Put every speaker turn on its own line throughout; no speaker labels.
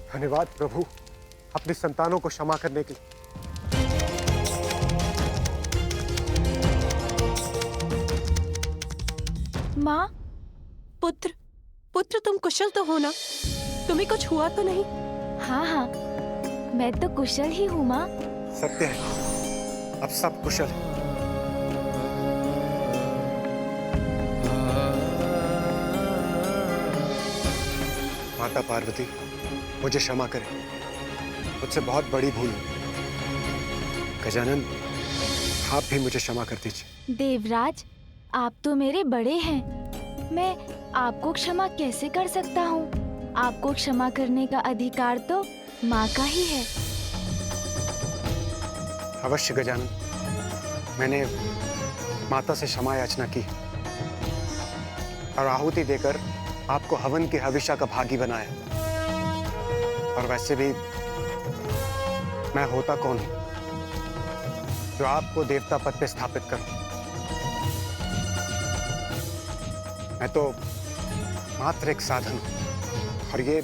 धन्यवाद प्रभु, अपनी संतानों को क्षमा करने के लिए।
माँ, पुत्र, पुत्र तुम कुशल तो हो ना? तुम्हें कुछ हुआ तो नहीं?
हाँ हाँ, मैं तो कुशल ही हूँ माँ।
सत्य है, अब सब कुशल है। माता पार्वती, मुझे क्षमा करें, मुझसे बहुत बड़ी भूल हुई। गजानन, आप भी मुझे क्षमा कर दीजिए।
देवराज, आप तो मेरे बड़े हैं, मैं आपको क्षमा कैसे कर सकता हूँ? आपको क्षमा करने का अधिकार तो माँ का ही है।
अवश्य गजानन, मैंने माता से क्षमा याचना की और आहुति देकर आपको हवन के हविष्य का भागी बनाया। और वैसे भी मैं होता कौन हूं जो आपको देवता पद पे स्थापित करूं? मैं तो मात्र एक साधन हूं, और ये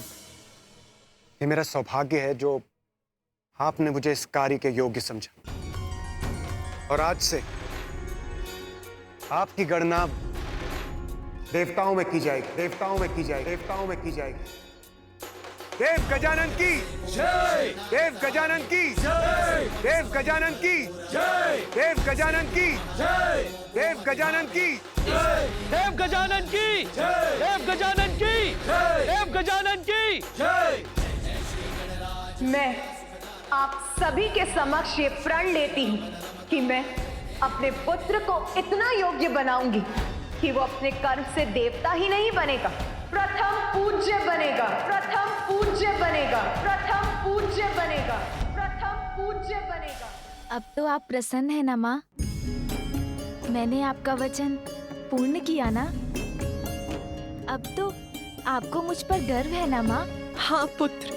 मेरा सौभाग्य है जो आपने मुझे इस कार्य के योग्य समझा। और आज से आपकी गणना देवताओं में की जाएगी, देवताओं में की जाएगी, देवताओं में की जाएगी। देव गजानन की जय, देव गजानन की जय, देव गजानन की जय, देव गजानन की जय, देव गजानन की जय,
देव गजानन की जय, देव गजानन की जय, देव गजानन की जय।
मैं आप सभी के समक्ष ये प्रण लेती हूँ कि मैं अपने पुत्र को इतना योग्य बनाऊंगी कि वो अपने कर्म से देवता ही नहीं बनेगा, प्रथम पूज्य बनेगा, प्रथम पूज्य बनेगा, प्रथम पूज्य बनेगा, प्रथम पूज्य बनेगा।
अब तो आप प्रसन्न हैं ना माँ? मैंने आपका वचन पूर्ण किया ना? अब तो आपको मुझ पर गर्व है ना माँ?
हाँ पुत्र,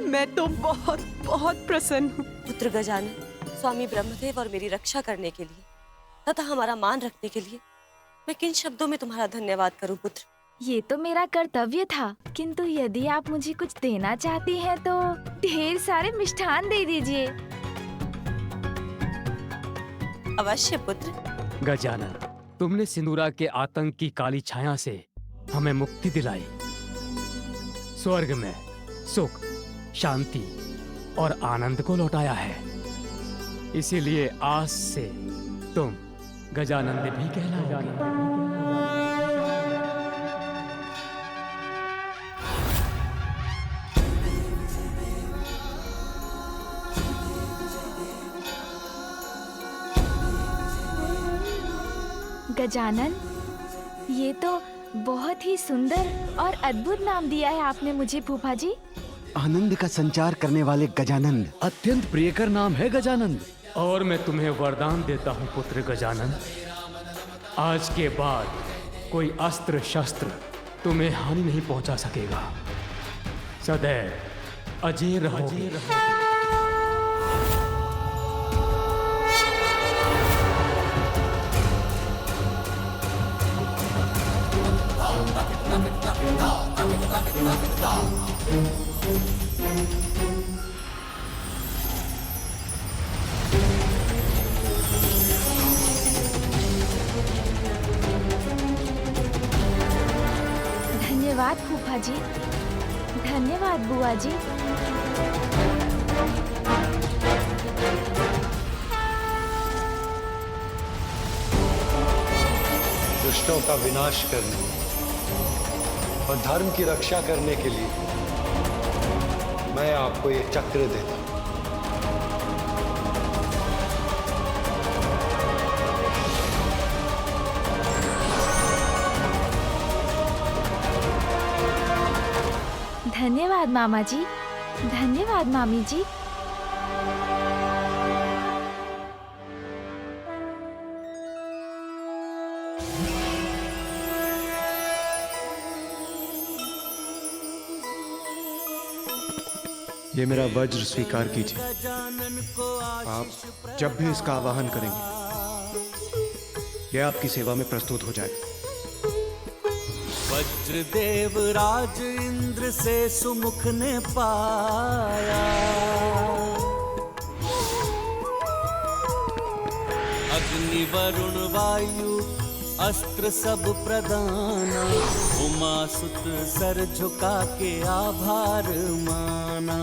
मैं तो बहुत बहुत प्रसन्न हूँ।
पुत्र गजानन, स्वामी ब्रह्मदेव और मेरी रक्षा करने के लिए तथा हमारा मान रखने के लिए मैं किन शब्दों में तुम्हारा धन्यवाद करूं पुत्र?
ये तो मेरा कर्तव्य था, किंतु यदि आप मुझे कुछ देना चाहती हैं तो ढेर सारे मिष्ठान दे दीजिए।
अवश्य पुत्र।
गजानन, तुमने सिंदूरा के आतंक की काली छाया से हमें मुक्ति दिलाई। स्वर्ग में सुख, शांति और आनंद को लौटाया है। इसीलिए आज से तुम गजानंद भी कहलाओगे।
गजानन, ये तो बहुत ही सुंदर और अद्भुत नाम दिया है आपने मुझे फूफा जी।
आनंद का संचार करने वाले गजानंद
अत्यंत प्रियकर नाम है गजानंद। और मैं तुम्हें वरदान देता हूँ पुत्र गजानन, आज के बाद कोई अस्त्र शस्त्र तुम्हें हानि नहीं पहुंचा सकेगा। सदैव अजय रहोगे।
धन्यवाद फूफा जी, धन्यवाद बुआ जी।
दुष्टों का विनाश करने और धर्म की रक्षा करने के लिए मैं आपको ये चक्र देता हूं।
धन्यवाद मामा जी, धन्यवाद मामी जी।
ये मेरा वज्र स्वीकार कीजिए। आप जब भी इसका आवाहन करेंगे, यह आपकी सेवा में प्रस्तुत हो जाएगा।
वज्रदेव राज इंद्र से सुमुख ने पाया, अग्नि वरुण वायु अस्त्र सब प्रदाना, उमा सुत सर झुका के आभार माना।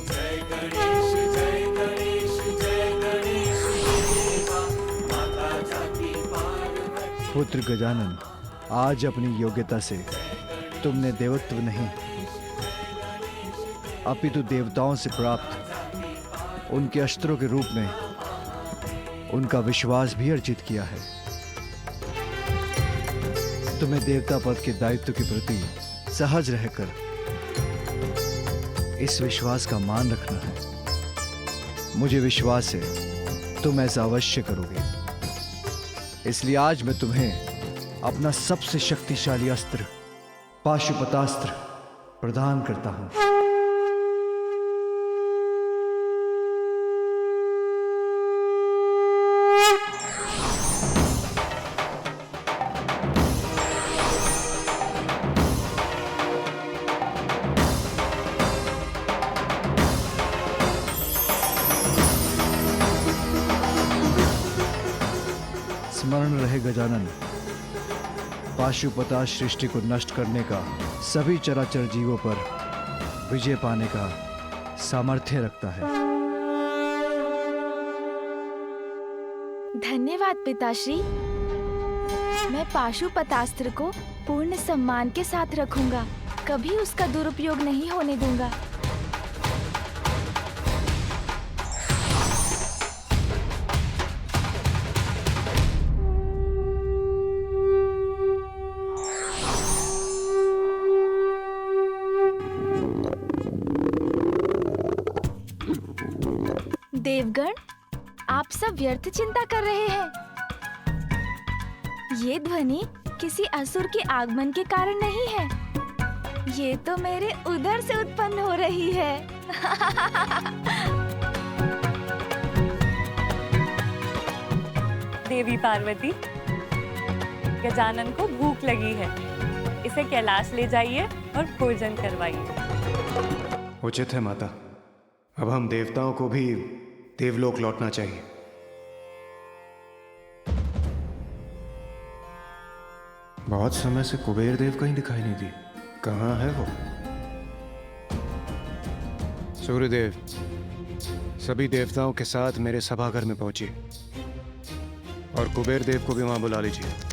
जय गणेश जय गणेश जय गणेश देवा, माता जाकी पार्वती।
पुत्र गजानन, आज अपनी योग्यता से तुमने देवत्व नहीं अपितु देवताओं से प्राप्त उनके अस्त्रों के रूप में उनका विश्वास भी अर्जित किया है। तुम्हें देवता पद के दायित्व के प्रति सहज रहकर इस विश्वास का मान रखना है। मुझे विश्वास है तुम ऐसा अवश्य करोगे, इसलिए आज मैं तुम्हें अपना सबसे शक्तिशाली अस्त्र पाशुपतास्त्र प्रदान करता हूं। स्मरण रहे गजानन, पाशुपता सृष्टि को नष्ट करने का, सभी चराचर जीवों पर विजय पाने का सामर्थ्य रखता है।
धन्यवाद पिताश्री। मैं पाशुपतास्त्र को पूर्ण सम्मान के साथ रखूंगा, कभी उसका दुरुपयोग नहीं होने दूंगा। देवगण, आप सब व्यर्थ चिंता कर रहे हैं। ये ध्वनि किसी असुर के आगमन के कारण नहीं है, ये तो मेरे उदर से उत्पन्न हो रही है।
देवी पार्वती, गजानन को भूख लगी है, इसे कैलाश ले जाइए और भोजन करवाइए।
उचित है माता, अब हम देवताओं को भी देवलोक लौटना चाहिए। बहुत समय से कुबेर देव कहीं दिखाई नहीं दिए, कहाँ है वो? सूर्यदेव, सभी देवताओं के साथ मेरे सभाघर में पहुंचिए और कुबेर देव को भी वहां बुला लीजिए।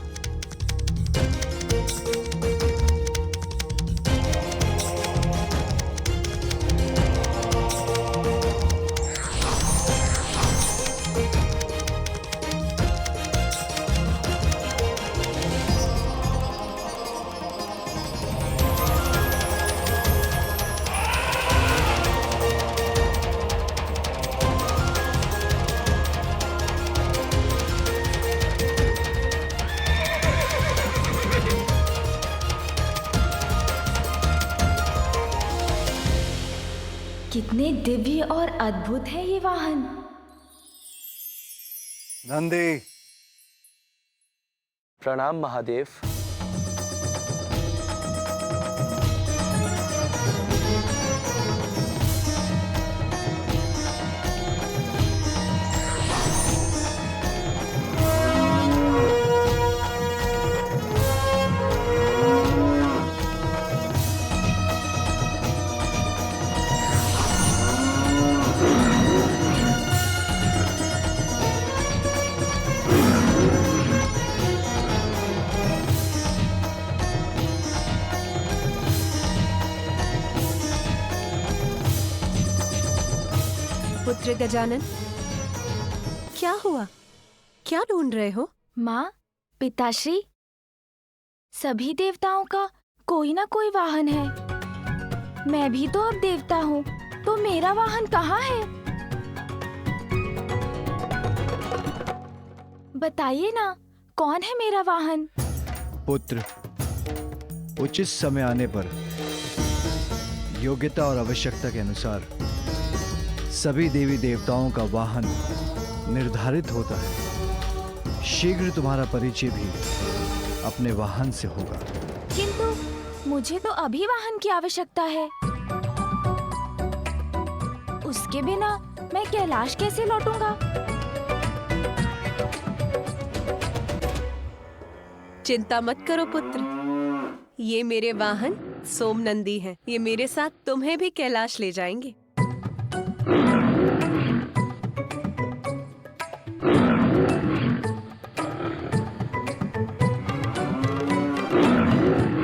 कितने दिव्य और अद्भुत है ये वाहन।
नंदी,
प्रणाम महादेव।
पुत्र गजानन, क्या हुआ? क्या ढूंढ रहे हो?
माँ, पिताश्री, सभी देवताओं का कोई ना कोई वाहन है। मैं भी तो अब देवता हूँ, तो मेरा वाहन कहाँ है? बताइए ना, कौन है मेरा वाहन?
पुत्र, उचित समय आने पर योग्यता और आवश्यकता के अनुसार सभी देवी देवताओं का वाहन निर्धारित होता है। शीघ्र तुम्हारा परिचय भी अपने वाहन से होगा।
किंतु मुझे तो अभी वाहन की आवश्यकता है। उसके बिना मैं कैलाश कैसे लौटूंगा?
चिंता मत करो पुत्र, ये मेरे वाहन सोमनंदी हैं। ये मेरे साथ तुम्हें भी कैलाश ले जाएंगे।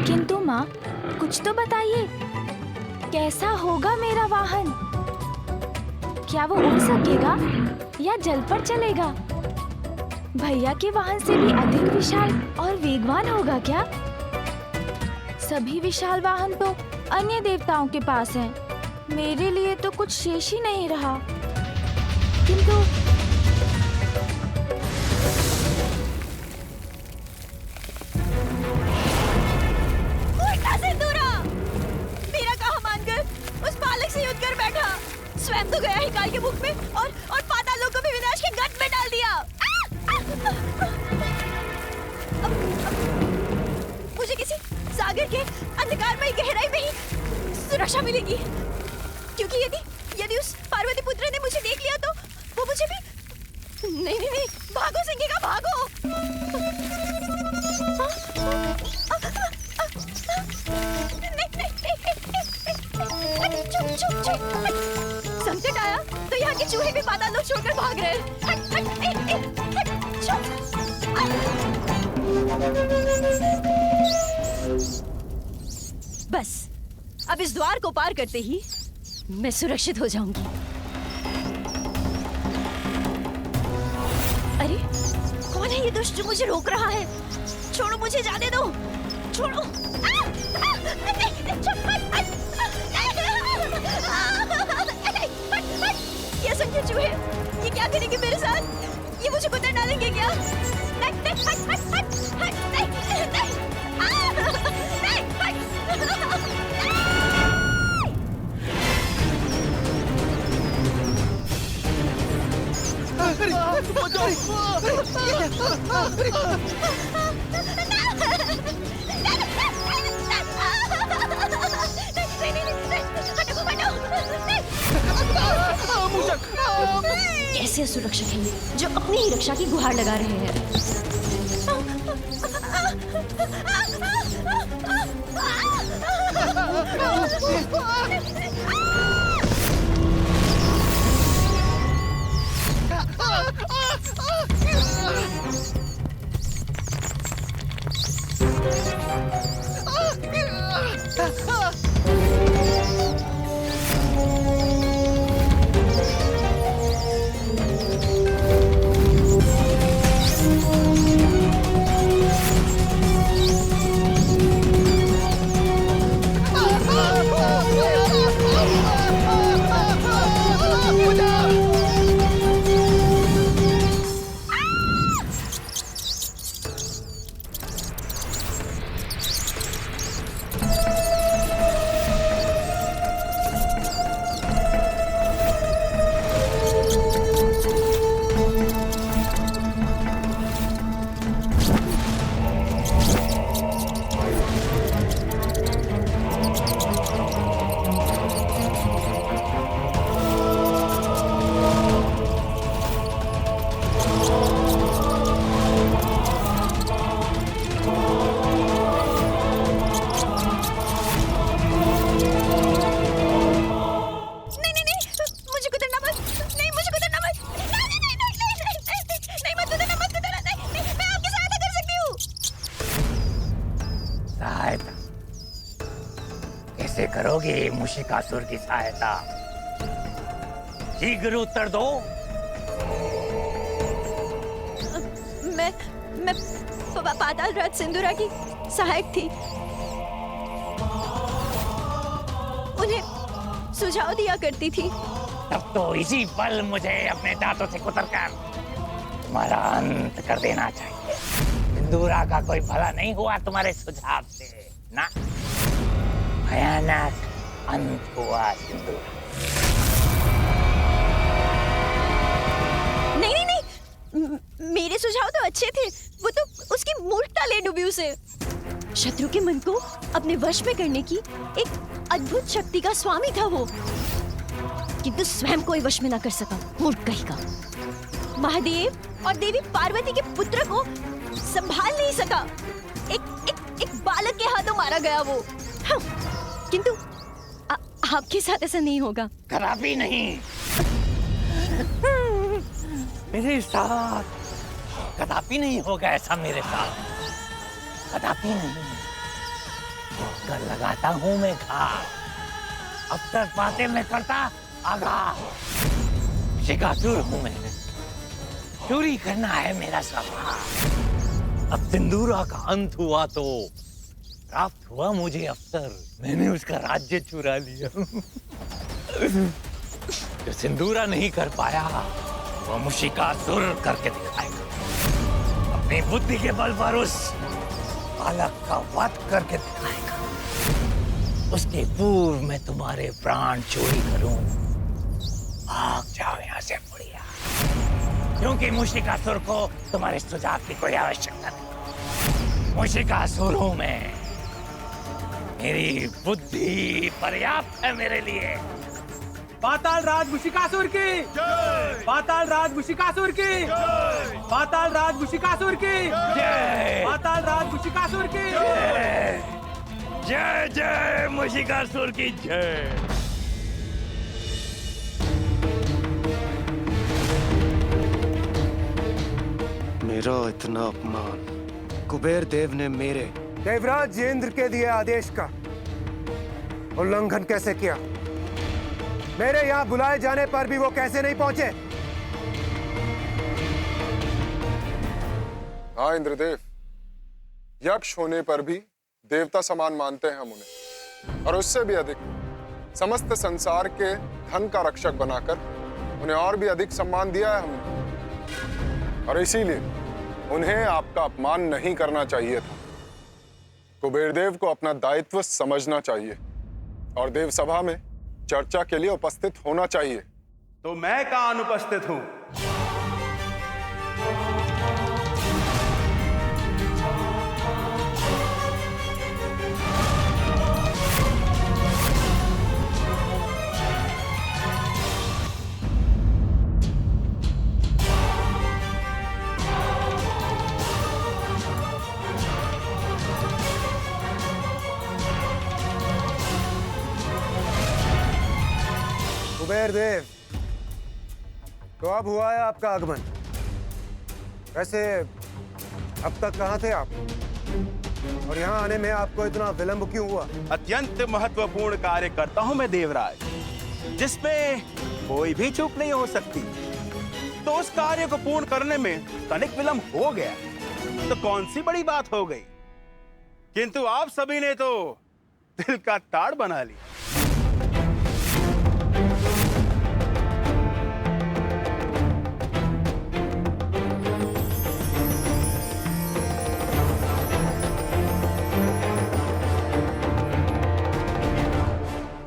किंतु माँ, कुछ तो बताइए, कैसा होगा मेरा वाहन? क्या वो उड़ सकेगा या जल पर चलेगा? भैया के वाहन से भी अधिक विशाल और वेगवान होगा क्या? सभी विशाल वाहन तो अन्य देवताओं के पास हैं। मेरे लिए तो कुछ शेष ही नहीं रहा। किंतु
मेरा कहा मानकर उस बालक से युद्ध कर बैठा। स्वयं तो गया ही काल के मुख में और पाताल लोक को भी विनाश के गड्ढे में डाल दिया। मुझे किसी सागर के अंधकारमय गहराई में ही सुरक्षा मिलेगी, क्योंकि यदि उस पार्वती पुत्र ने मुझे देख लिया तो वो मुझे भी नहीं, भागो सिंगिका भागो। संकट आया तो यहाँ के चूहे भी पाताल लोक छोड़कर भाग रहे हैं। बस अब इस द्वार को पार करते ही मैं सुरक्षित हो जाऊंगी। अरे कौन है ये दुष्ट जो मुझे रोक रहा है? छोड़ो, मुझे जाने दो, छोड़ो। ये असंख्य चूहे, ये क्या करेंगे मेरे साथ? ये मुझे कुतर डालेंगे क्या? कैसे असुरक्षित हैं ये, जो अपनी ही रक्षा की गुहार लगा रहे हैं।
कैसे करोगे मूषिकासुर की सहायता? शीघ्र उत्तर दो।
मैं पाताल राज सिंदूरा की सहायक थी। उन्हें सुझाव दिया करती थी।
तब तो इसी पल मुझे अपने दांतों से कुतरकर तुम्हारा अंत कर देना चाहिए। सिंदूरा का कोई भला नहीं हुआ तुम्हारे सुझाव से ना। भयानक अंत हुआ सिंदूरा।
नहीं, मेरे सुझाव तो अच्छे थे। वो तो उसकी मूर्खता ले डूबी उसे। शत्रु के मन को अपने वश में करने की एक अद्भुत शक्ति का स्वामी था वो, किंतु स्वयं कोई वश में ना कर सका। मूर्ख कहेगा। महादेव और देवी पार्वती के पुत्र को संभाल नहीं सका। एक बालक के हाथों मारा गया वो। हाँ, किंतु आपके साथ ऐसा नहीं होगा।
कदापि नहीं। मेरे साथ कदापि नहीं होगा ऐसा, मेरे साथ कदापि नहीं। कर लगाता हूं मैं घात, अवसर पाते मैं करता आघात। शिकासुर हूं मैं, चोरी करना है मेरा स्वभाव। अब सिंदूरा का अंत हुआ तो प्राप्त हुआ मुझे अवसर, मैंने उसका राज्य चुरा लिया। जो सिंदूरा नहीं कर पाया वो मुशिकासुर करके दिखाएगा। अपनी बुद्धि के बल पर उस बालक का वध करके दिखाएगा। उसके पूर्व मैं तुम्हारे प्राण चोरी करूं। भाग जाओ यहाँ से बुढ़िया, क्योंकि मुशिकासुर को तुम्हारे सुझाव की कोई आवश्यकता नहीं। मुशिकासुर हूं मैं, मेरी बुद्धि पर्याप्त है मेरे लिए।
पाताल राज मुशिकासुर की जय। पाताल राज मुशिकासुर की जय। पाताल राज मुशिकासुर की
जय।
पाताल राज मुशिकासुर की
जय। जय जय मुशिकासुर की जय।
मेरा इतना अपमान कुबेर देव ने मेरे
देवराज इंद्र के दिए आदेश का उल्लंघन कैसे किया? मेरे यहाँ बुलाए जाने पर भी वो कैसे नहीं पहुंचे?
हाँ इंद्रदेव, यक्ष होने पर भी देवता समान मानते हैं हम उन्हें, और उससे भी अधिक समस्त संसार के धन का रक्षक बनाकर उन्हें और भी अधिक सम्मान दिया है हमने, और इसीलिए उन्हें आपका अपमान नहीं करना चाहिए था। कुबेरदेव को अपना दायित्व समझना चाहिए और देव सभा में चर्चा के लिए उपस्थित होना चाहिए।
तो मैं कहाँ अनुपस्थित हूँ?
कुबेर देव, तो अब हुआ है आपका आगमन। वैसे अब तक कहाँ थे आप, और यहाँ आने में आपको इतना विलंब क्यों हुआ?
अत्यंत महत्वपूर्ण कार्य करता हूँ मैं देवराज, जिसमें कोई भी चूक नहीं हो सकती। तो उस कार्य को पूर्ण करने में तनिक विलंब हो गया तो कौन सी बड़ी बात हो गई, किंतु आप सभी ने तो दिल का ताड़ बना लिया।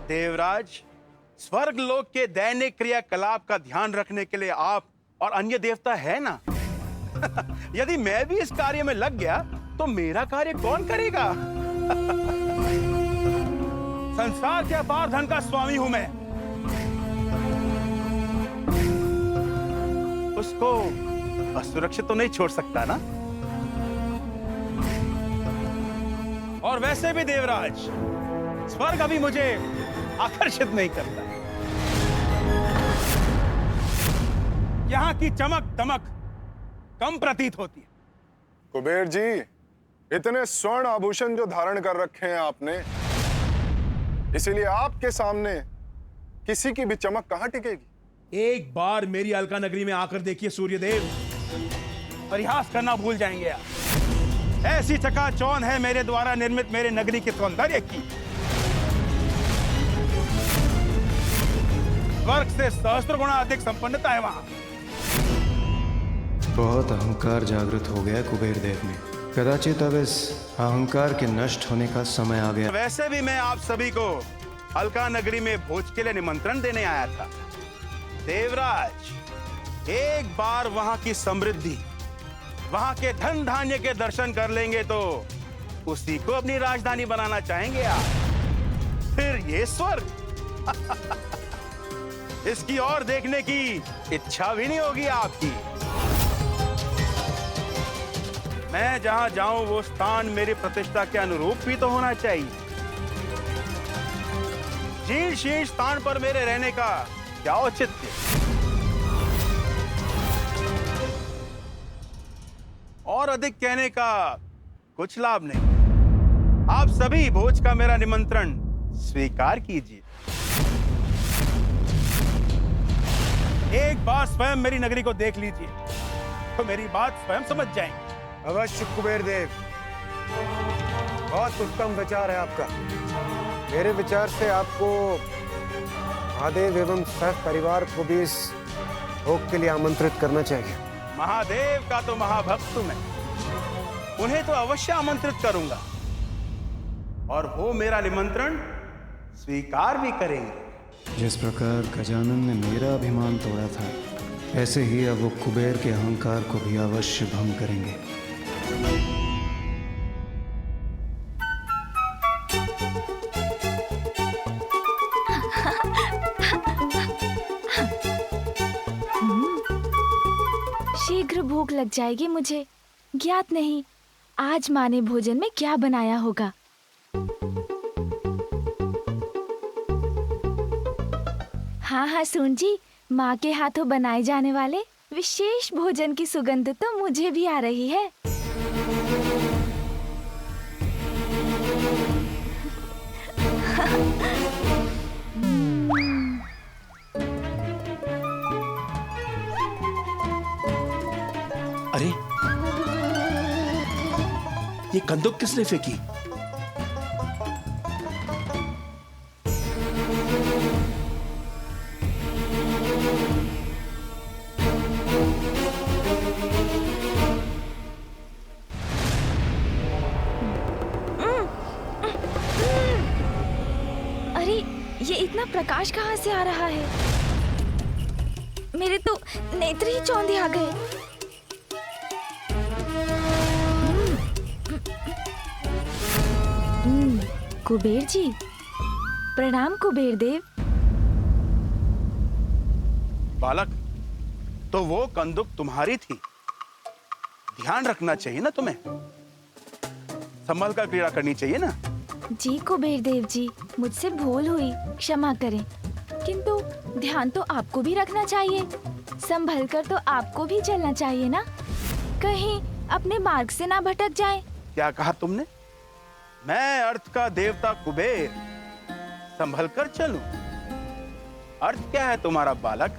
देवराज, स्वर्ग लोक के दैनिक क्रियाकलाप का ध्यान रखने के लिए आप और अन्य देवता है ना। यदि मैं भी इस कार्य में लग गया तो मेरा कार्य कौन करेगा? संसार के अपार धन का स्वामी हूं मैं, उसको असुरक्षित तो नहीं छोड़ सकता ना। और वैसे भी देवराज, स्वर्ग अभी मुझे आकर्षित नहीं करता। यहाँ की चमक दमक कम प्रतीत होती है।
कुबेर जी, इतने स्वर्ण आभूषण जो धारण कर रखे हैं आपने, इसीलिए आपके सामने किसी की भी चमक कहां टिकेगी?
एक बार मेरी अलका नगरी में आकर देखिए सूर्यदेव, परिहास करना भूल जाएंगे आप। ऐसी चकाचौंध है मेरे द्वारा निर्मित मेरे नगरी के सौंदर्य की, स्वर्ग से सहस्त्र गुना अधिक संपन्नता है वहां।
बहुत अहंकार जागृत हो गया कुबेर देव में। कदाचित अब इस अहंकार के नष्ट होने का समय आ गया।
वैसे भी मैं आप सभी को अलका नगरी में भोज के लिए निमंत्रण देने आया था। देवराज, एक बार वहां की समृद्धि, वहां के धन धान्य के दर्शन कर लेंगे तो उसी को अपनी राजधानी बनाना चाहेंगे आप? फिर ये स्वर्ग इसकी ओर देखने की इच्छा भी नहीं होगी आपकी। मैं जहां जाऊं वो स्थान मेरी प्रतिष्ठा के अनुरूप भी तो होना चाहिए। जीर्ण शीर्ण स्थान पर मेरे रहने का क्या औचित्य? और अधिक कहने का कुछ लाभ नहीं। आप सभी भोज का मेरा निमंत्रण स्वीकार कीजिए। एक बार स्वयं मेरी नगरी को देख लीजिए तो मेरी बात स्वयं समझ जाएंगे।
अवश्य कुबेर देव, बहुत उत्तम विचार है आपका। मेरे विचार से आपको महादेव एवं सह परिवार को भी इस भोग के लिए आमंत्रित करना चाहिए।
महादेव का तो महाभक्त हूं मैं, उन्हें तो अवश्य आमंत्रित करूंगा और वो मेरा निमंत्रण स्वीकार भी करेंगे।
जिस प्रकार गजानन ने मेरा अभिमान तोड़ा था, ऐसे ही अब वो कुबेर के अहंकार को भी अवश्य भंग करेंगे।
शीघ्र भूख लग जाएगी मुझे। ज्ञात नहीं आज माँ ने भोजन में क्या बनाया होगा। हाँ हाँ सुन जी, माँ के हाथों बनाए जाने वाले विशेष भोजन की सुगंध तो मुझे भी आ रही है।
अरे ये कंदूक किसने फेंकी?
अरे ये इतना प्रकाश कहाँ से आ रहा है? मेरे तो नेत्र ही चौंधे आ गए। कुबेर जी, प्रणाम कुबेर देव।
बालक, तो वो कंदुक तुम्हारी थी। ध्यान रखना चाहिए ना तुम्हें, संभल कर क्रीड़ा करनी चाहिए ना।
जी कुबेर देव जी, मुझसे भूल हुई, क्षमा करें। किंतु ध्यान तो आपको भी रखना चाहिए, संभल कर तो आपको भी चलना चाहिए ना, कहीं अपने मार्ग से ना भटक जाएं।
क्या कहा तुमने? मैं अर्थ का देवता कुबेर संभल कर चलूं? अर्थ क्या है तुम्हारा बालक?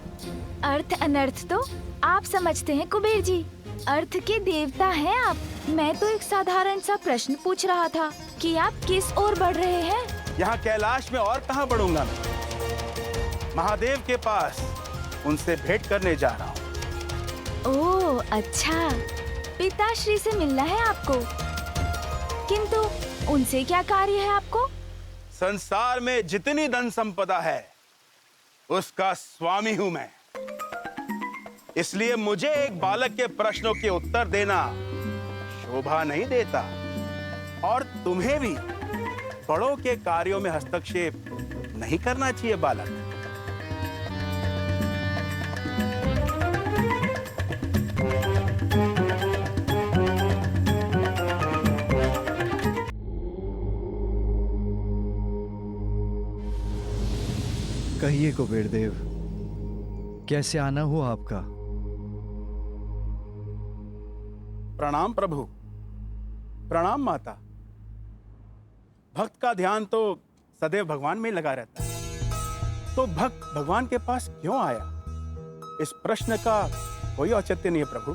अर्थ अनर्थ तो आप समझते हैं कुबेर जी, अर्थ के देवता हैं आप। मैं तो एक साधारण सा प्रश्न पूछ रहा था कि आप किस ओर बढ़ रहे हैं।
यहाँ कैलाश में और कहाँ बढ़ूंगा मैं? महादेव के पास उनसे भेंट करने जा रहा हूँ।
ओह अच्छा, पिताश्री से मिलना है आपको। किंतु उनसे क्या कार्य है आपको?
संसार में जितनी धन संपदा है उसका स्वामी हूं मैं। इसलिए मुझे एक बालक के प्रश्नों के उत्तर देना शोभा नहीं देता, और तुम्हें भी बड़ों के कार्यों में हस्तक्षेप नहीं करना चाहिए बालक।
कहिए कुबेर देव, कैसे आना हुआ आपका?
प्रणाम प्रभु, प्रणाम माता। भक्त का ध्यान तो सदैव भगवान में लगा रहता है, तो भक्त भगवान के पास क्यों आया, इस प्रश्न का कोई औचित्य नहीं है प्रभु।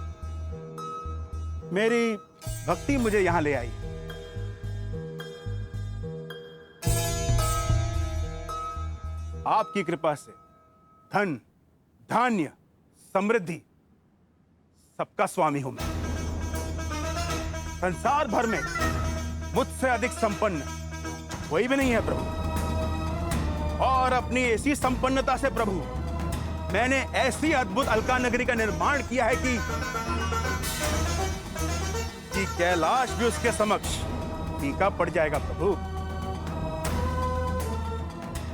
मेरी भक्ति मुझे यहां ले आई। आपकी कृपा से धन, धान्य, समृद्धि सबका स्वामी हूं मैं। संसार भर में मुझसे अधिक संपन्न कोई भी नहीं है प्रभु, और अपनी ऐसी संपन्नता से प्रभु मैंने ऐसी अद्भुत अलका नगरी का निर्माण किया है कि कैलाश भी उसके समक्ष फीका पड़ जाएगा प्रभु।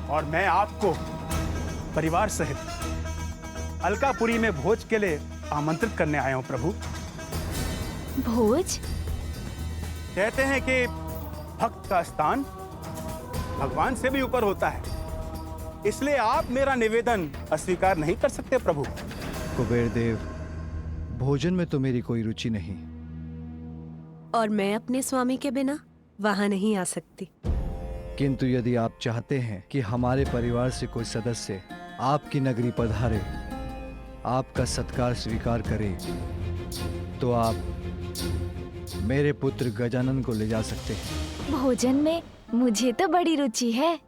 और मैं आपको परिवार सहित अलकापुरी में भोज के लिए आमंत्रित करने आया हूं प्रभु।
भोज?
कहते हैं कि भक्त का स्थान भगवान से भी ऊपर होता है, इसलिए आप मेरा निवेदन अस्वीकार नहीं कर सकते प्रभु।
कुबेर देव, भोजन में तो मेरी कोई रुचि नहीं।
और मैं अपने स्वामी के बिना वहां नहीं आ सकती।
किंतु यदि आप चाहते हैं कि हमारे परिवार से कोई सदस्य आपकी नगरी पधारे, आपका सत्कार स्वीकार करे, तो आप मेरे पुत्र गजानन को ले जा सकते हैं।
भोजन में मुझे तो बड़ी रुचि है।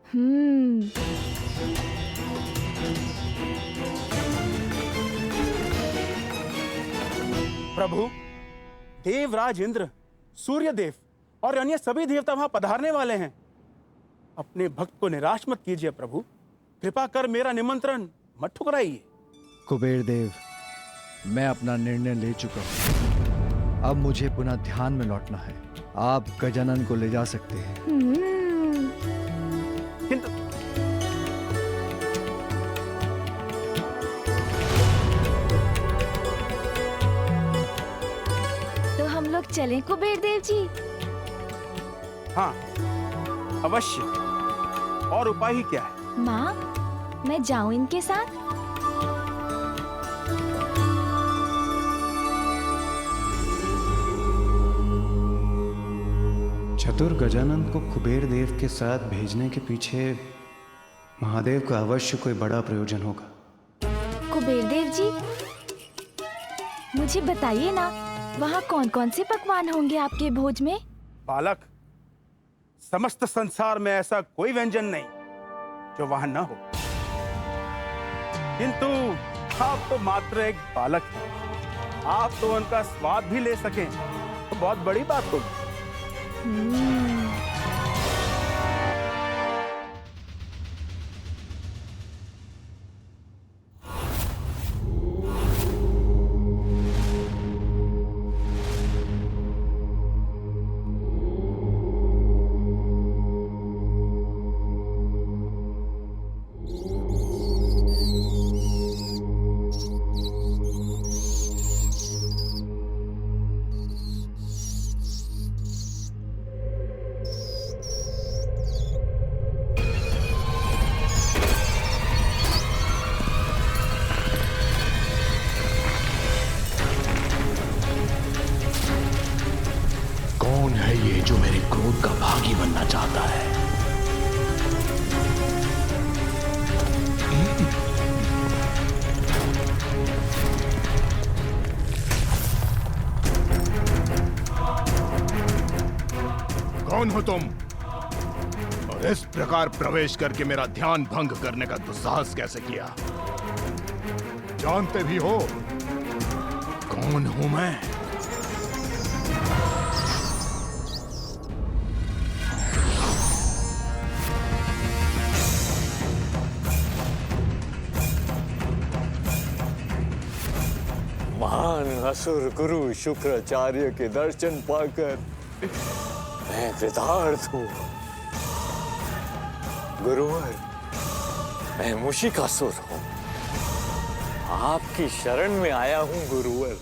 प्रभु, देवराज इंद्र, सूर्यदेव और अन्य सभी देवता वहां पधारने वाले हैं। अपने भक्त को निराश मत कीजिए प्रभु। कृपा कर मेरा निमंत्रण मत ठुकराइए।
कुबेर देव, मैं अपना निर्णय ले चुका हूँ। अब मुझे पुनः ध्यान में लौटना है। आप गजानन को ले जा सकते हैं।
तो हम लोग चलें कुबेर देव जी?
हाँ, अवश्य। और उपाय ही क्या है?
माँ, मैं जाऊं इनके साथ?
चतुर गजानन को कुबेर देव के साथ भेजने के पीछे महादेव का अवश्य कोई बड़ा प्रयोजन होगा।
कुबेर देव जी, मुझे बताइए ना, वहाँ कौन कौन से पकवान होंगे आपके भोज में?
बालक, समस्त संसार में ऐसा कोई व्यंजन नहीं जो वहां न हो। किंतु आप तो मात्र एक बालक हैं। आप तो उनका स्वाद भी ले सकें तो बहुत बड़ी बात होगी।
कौन है ये जो मेरे क्रोध का भागी बनना चाहता है?
कौन हो तुम? और इस प्रकार प्रवेश करके मेरा ध्यान भंग करने का दुस्साहस कैसे किया? जानते भी हो कौन हूं मैं?
महान असुर गुरु शुक्राचार्य के दर्शन पाकर मैं कृतार्थ हूँ। गुरुवर, मैं मुशिकासुर हूँ। आपकी शरण में आया हूँ गुरुवर।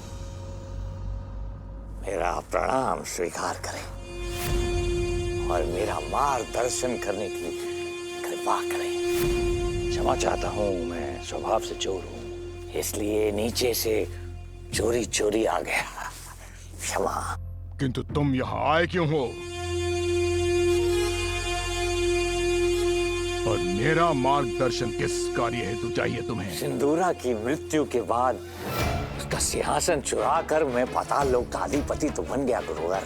मेरा प्रणाम स्वीकार करें और मेरा मार्गदर्शन करने की कृपा करें। क्षमा चाहता हूँ, मैं स्वभाव से चोर हूँ, इसलिए नीचे से चोरी चोरी आ गया। क्षमा।
किंतु तुम यहाँ आए क्यों हो? और मेरा मार्गदर्शन किस कार्य हेतु चाहिए तुम्हें?
सिंदूरा की मृत्यु के बाद उसका सिंहासन चुरा कर मैं पाताल लोक का अधिपति तो बन गया गुरुवर।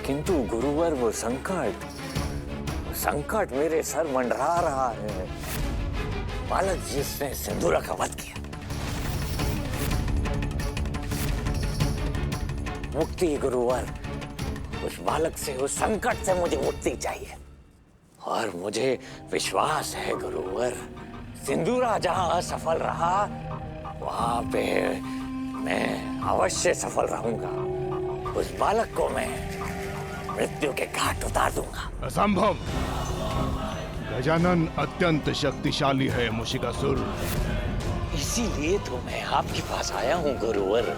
किंतु गुरुवर वो संकट मेरे सर मंडरा रहा है। बालक जिसने सिंदूरा का वध किया, मुक्ति गुरुवर। उस बालक से, उस संकट से मुझे मुक्ति चाहिए। और मुझे विश्वास है गुरुवर, सिंदूरा जहां असफल रहा वहां पे मैं अवश्य सफल रहूंगा। उस बालक को मैं मृत्यु के घाट उतार दूंगा।
असंभव। गजानन अत्यंत शक्तिशाली है मुशिकासुर।
इसीलिए तो मैं आपके पास आया हूँ गुरुवर।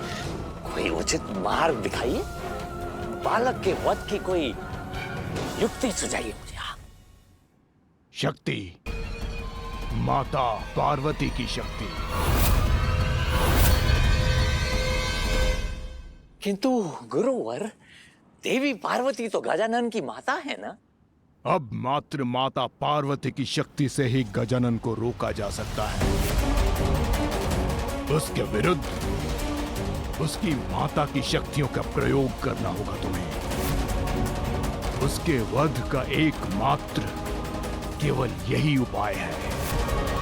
कोई उचित मार्ग दिखाइए, बालक के वध की कोई युक्ति सुझाइए मुझे।
शक्ति, माता पार्वती की शक्ति।
किंतु गुरुवर, देवी पार्वती तो गजानन की माता है ना?
अब मात्र माता पार्वती की शक्ति से ही गजानन को रोका जा सकता है। उसके विरुद्ध उसकी माता की शक्तियों का प्रयोग करना होगा तुम्हें। उसके वध का एकमात्र केवल यही उपाय है।